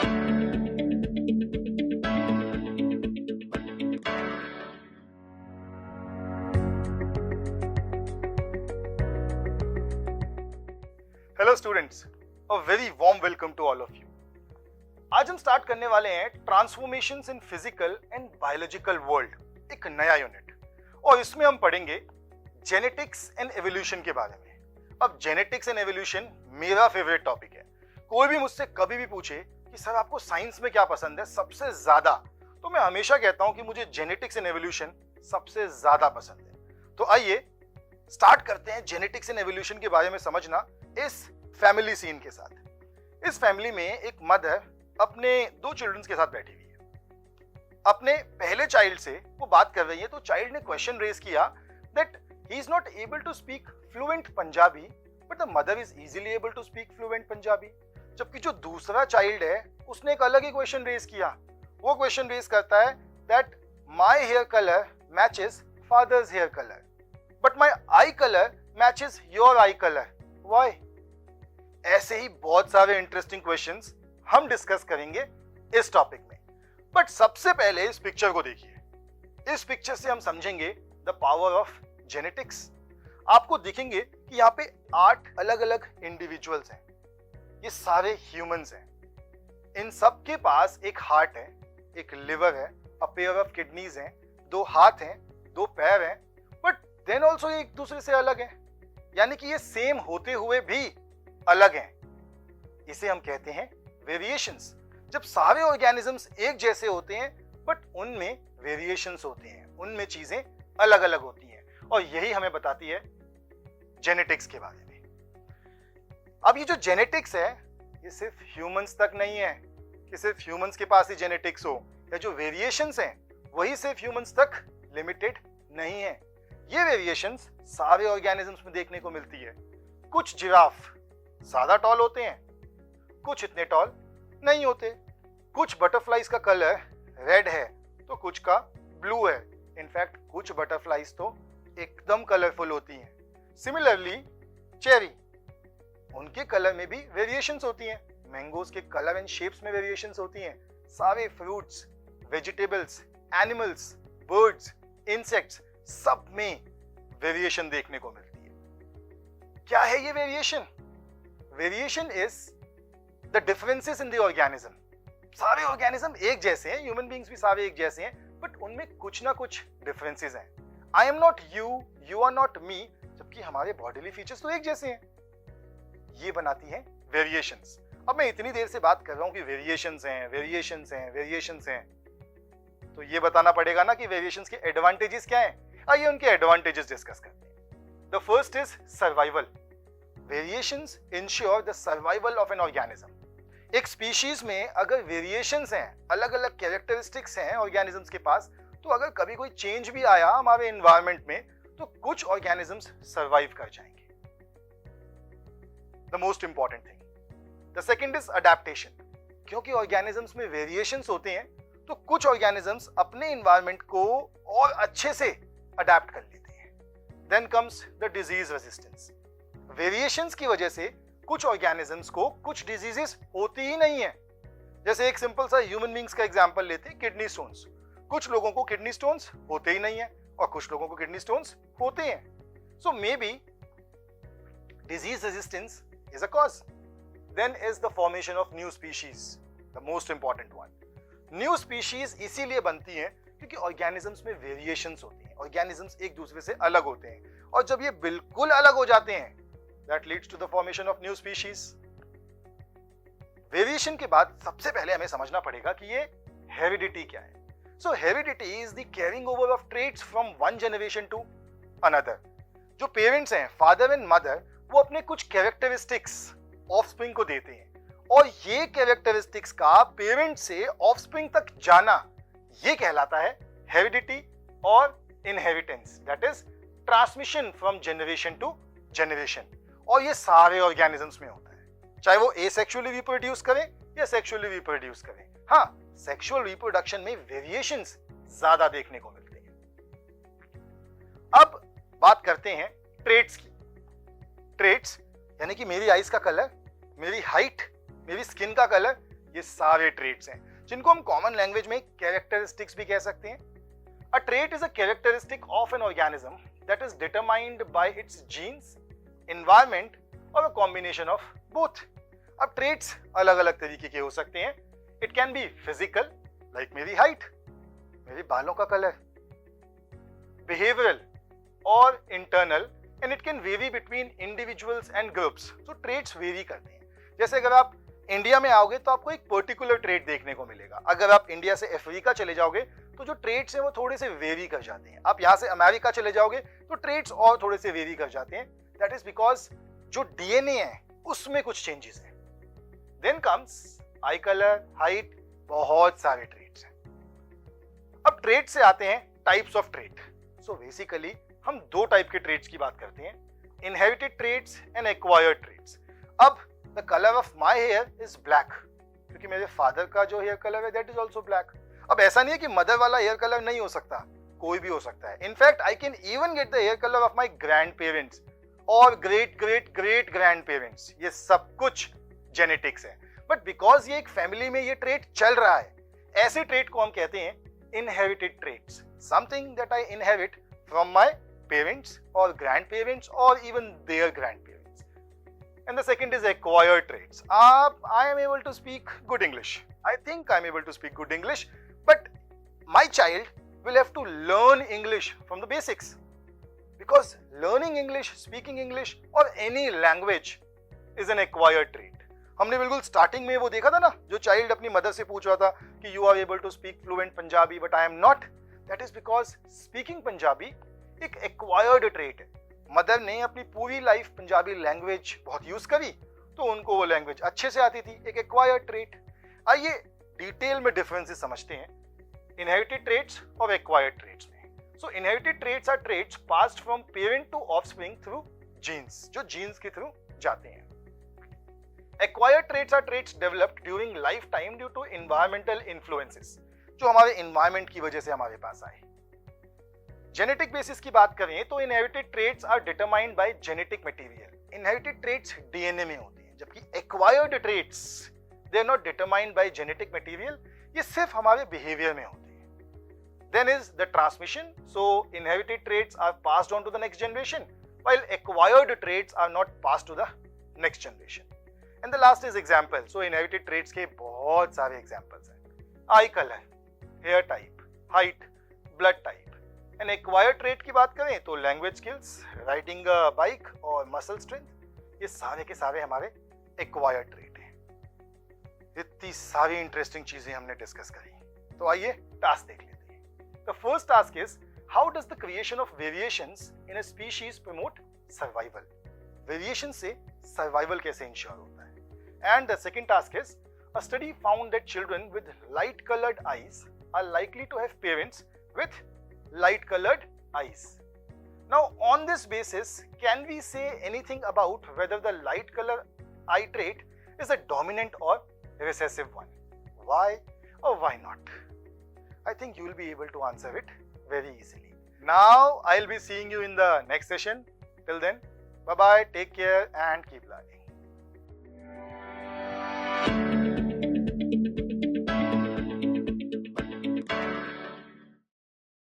Hello students, a very warm welcome to all of you. आज हम start करने वाले हैं transformations in physical and biological world, एक नया यूनिट, और इसमें हम पढ़ेंगे जेनेटिक्स एंड एवोल्यूशन के बारे में। अब जेनेटिक्स एंड एवोल्यूशन मेरा फेवरेट टॉपिक है। कोई भी मुझसे कभी भी पूछे कि सर आपको साइंस में क्या पसंद है सबसे ज्यादा, तो मैं हमेशा कहता हूं कि मुझे जेनेटिक्स एंड एवोल्यूशन सबसे ज्यादा पसंद है। तो आइए स्टार्ट करते हैं जेनेटिक्स एंड एवोल्यूशन के बारे में समझना इस फैमिली सीन के साथ। इस फैमिली में एक मदर अपने दो चिल्ड्रंस के साथ बैठी हुई है। अपने पहले चाइल्ड से वो बात कर रही है, तो चाइल्ड ने क्वेश्चन रेज किया that he is not able to speak fluent Punjabi but the mother is easily able to speak fluent Punjabi. जबकि जो दूसरा चाइल्ड है उसने एक अलग ही क्वेश्चन रेज किया। वो क्वेश्चन रेज करता है that my hair colour matches father's hair colour but my eye colour matches your eye colour, why? ऐसे ही बहुत सारे इंटरेस्टिंग क्वेश्चंस हम डिस्कस करेंगे इस टॉपिक में। बट सबसे पहले इस पिक्चर को देखिए। इस पिक्चर से हम समझेंगे द पावर ऑफ जेनेटिक्स। आपको दिखेंगे कि यहाँ पे 8 अलग अलग इंडिविजुअल्स हैं। ये सारे ह्यूमंस हैं। इन सब के पास एक हार्ट है, एक लिवर है, अ पेयर ऑफ किडनीज हैं, 2 हाथ हैं, 2 पैर हैं, बट देन ऑल्सो एक दूसरे से अलग है। यानी कि ये सेम होते हुए भी अलग हैं। इसे हम कहते हैं वेरिएशंस। जब सारे ऑर्गेनिजम्स एक जैसे होते हैं बट उनमें वेरिएशंस होते हैं, उनमें चीजें अलग अलग होती हैं, और यही हमें बताती है जेनेटिक्स के बारे में। अब ये जो जेनेटिक्स है ये सिर्फ ह्यूमंस तक नहीं है कि सिर्फ ह्यूमंस के पास ही जेनेटिक्स हो, या जो वेरिएशंस हैं वही सिर्फ ह्यूमंस तक लिमिटेड नहीं है। ये वेरिएशंस सारे ऑर्गेनिजम्स में देखने को मिलती है। कुछ जिराफ ज्यादा टॉल होते हैं, कुछ इतने टॉल नहीं होते। कुछ बटरफ्लाइज का कलर रेड है तो कुछ का ब्लू है। इनफैक्ट कुछ बटरफ्लाइज तो एकदम कलरफुल होती हैं। सिमिलरली चेरी, उनके कलर में भी वेरिएशंस होती हैं। मैंगोज के कलर एंड शेप्स में वेरिएशंस होती हैं। सारे fruits, vegetables, animals, birds, insects, सब में वेरिएशन देखने को मिलती है। क्या है ये variation? Variation is the differences in the organism. सारे ऑर्गेनिज्म एक जैसे हैं, ह्यूमन बीइंग्स भी सारे एक जैसे हैं, बट उनमें कुछ ना कुछ डिफरेंसेस हैं। I am not you, you are not me, जबकि हमारे बॉडीली फीचर्स तो एक जैसे हैं। ये बनाती हैं वेरिएशंस। अब मैं इतनी देर से बात कर रहा हूं कि वेरिएशंस हैं, वेरिएशंस हैं, वेरिएशंस हैं, तो ये बताना पड़ेगा ना कि वेरिएशंस के एडवांटेजेस क्या हैं। आइए उनके एडवांटेजेस डिस्कस करते हैं। The first is survival. Variations ensure the survival of an organism. एक स्पीशीज में अगर वेरिएशंस हैं, अलग अलग कैरेक्टरिस्टिक्स हैं ऑर्गेनिजम्स के पास, तो अगर कभी कोई चेंज भी आया हमारे एनवायरनमेंट में तो कुछ ऑर्गेनिजम्स सर्वाइव कर जाएंगे। The most important thing. The second is adaptation. क्योंकि ऑर्गेनिजम्स में वेरिएशंस होते हैं तो कुछ ऑर्गेनिजम्स अपने एनवायरनमेंट को और अच्छे से अडेप्ट कर लेते हैं। Then comes the disease resistance. Variations की वजह से कुछ ऑर्गेनिजम्स को कुछ डिजीजेस होती ही नहीं है। जैसे एक सिंपल सा ह्यूमन बीइंग्स का एग्जांपल लेते हैं, किडनी स्टोन्स। कुछ लोगों को किडनी स्टोन्स होते ही नहीं है और कुछ लोगों को किडनी स्टोन्स होते हैं। So maybe disease resistance is a cause. Then is the formation of new species, the most important one. New species इसीलिए बनती हैं क्योंकि ऑर्गेनिजम्स में वेरिएशंस होती हैं, ऑर्गेनिजम्स एक दूसरे से अलग होते हैं, और जब ये बिल्कुल अलग हो जाते हैं that leads to the formation of new species. Variation के बाद सबसे पहले हमें समझना पड़ेगा कि ये हेरिडिटी क्या है। So heredity is the carrying over of traits from one generation to another. जो पेरेंट्स हैं, फादर एंड मदर, वो अपने कुछ कैरेक्टरिस्टिक्स ऑफस्प्रिंग को देते हैं, और ये कैरेक्टरिस्टिक्स का पेरेंट से ऑफस्प्रिंग तक जाना, ये कहलाता है हेरिडिटी और inheritance, that is transmission from generation to generation. और ये सारे ऑर्गेनिजम्स में होता है, चाहे वो एसेक्सुअली रिप्रोड्यूस करें या सेक्सुअली रिप्रोड्यूस करें। हाँ, सेक्सुअल रिप्रोडक्शन में वेरिएशंस ज्यादा देखने को मिलते हैं। अब बात करते हैं ट्रेट्स की। ट्रेट्स यानी कि मेरी आईज का कलर, मेरी हाइट, मेरी स्किन का कलर, ये सारे ट्रेट्स हैं जिनको हम कॉमन लैंग्वेज में कैरेक्टरिस्टिक्स भी कह सकते हैं। A trait is a characteristic of an organism that is determined by its genes, environment और अ कॉम्बिनेशन ऑफ बोथ। अब ट्रेट्स अलग अलग तरीके के हो सकते हैं। It can be physical, like मेरी हाइट, मेरे बालों का कलर, बिहेवियरल और internal, and it can vary between individuals and groups. तो ट्रेट्स वेरी करते हैं। जैसे अगर आप इंडिया में आओगे तो आपको एक पर्टिकुलर ट्रेट देखने को मिलेगा। अगर आप इंडिया से अफ्रीका चले जाओगे तो जो ट्रेट्स हैं वो थोड़े से वेरी कर जाते हैं। आप यहाँ से अमेरिका चले जाओगे तो ट्रेट्स और थोड़े से वेरी कर जाते हैं। दैट इज बिकॉज जो डीएनए है उसमें कुछ चेंजेस हैं। Then comes eye colour, height, बहुत सारे ट्रेट्स हैं। अब ट्रेट से आते हैं types of trait. So basically हम दो टाइप के ट्रेट्स की बात करते हैं, inherited traits and acquired traits. अब the colour of my hair is black, क्योंकि मेरे फादर का जो हेयर कलर है दैट इज आल्सो ब्लैक। अब ऐसा नहीं है कि मदर वाला हेयर कलर नहीं हो सकता, कोई भी हो सकता है। In fact I can even get the hair colour of my grandparents और great great great grandparents. ये सब कुछ जेनेटिक्स है, बट बिकॉज ये एक फैमिली में ये ट्रेट चल रहा है, ऐसे ट्रेट को हम कहते हैं inherited traits, something that I inherit from my parents or grandparents or even their grandparents. And the second is acquired traits. I am able to speak good English. I think I am able to speak good English, but my child will have to learn English from the basics, because learning English, speaking English or any language is an acquired trait. हमने बिल्कुल starting में वो देखा था ना, जो child अपनी mother से पूछ रहा था कि you are able to speak fluent Punjabi but I am not. That is because speaking Punjabi एक एक्वायर्ड ट्रेट है। मदर ने अपनी पूरी लाइफ पंजाबी लैंग्वेज बहुत यूज करी तो उनको वो लैंग्वेज अच्छे से आती थी, एक एक्वायर्ड ट्रेट। आइए डिटेल में डिफरेंसेस समझते हैं इनहेरिटेड ट्रेट्स और एक्वायर्ड ट्रेट्स में। So inherited traits are traits passed from parent to offspring through genes, जो जीन्स के थ्रू जाते हैं। Acquired traits are traits developed during lifetime due to environmental influences, जो हमारे environment की वजह से हमारे पास आए। Genetic basis की बात करें तो inherited traits are determined by genetic material. Inherited traits DNA में होते हैं, जबकि acquired traits they are not determined by genetic material, ये सिर्फ हमारे behavior में होते हैं। Then is the transmission, so inherited traits are passed on to the next generation, while acquired traits are not passed to the next generation. And the last is example. So inherited traits के बहुत सारे examples हैं। Eye color, hair type, height, blood type. And acquired trait की बात करें तो language skills, riding a bike और muscle strength, ये सारे के सारे हमारे acquired trait हैं। इतनी सारी interesting चीजें हमने discuss करी, तो आइए task देख लेते हैं। The first task is how does the creation of variations in a species promote survival? Variation से survival कैसे ensure होता है? And the second task is a study found that children with light colored eyes are likely to have parents with light colored eyes. Now on this basis, can we say anything about whether the light color eye trait is a dominant or recessive one? Why or why not? I think you will be able to answer it very easily. Now I'll be seeing you in the next session. Till then, bye bye, take care and keep learning.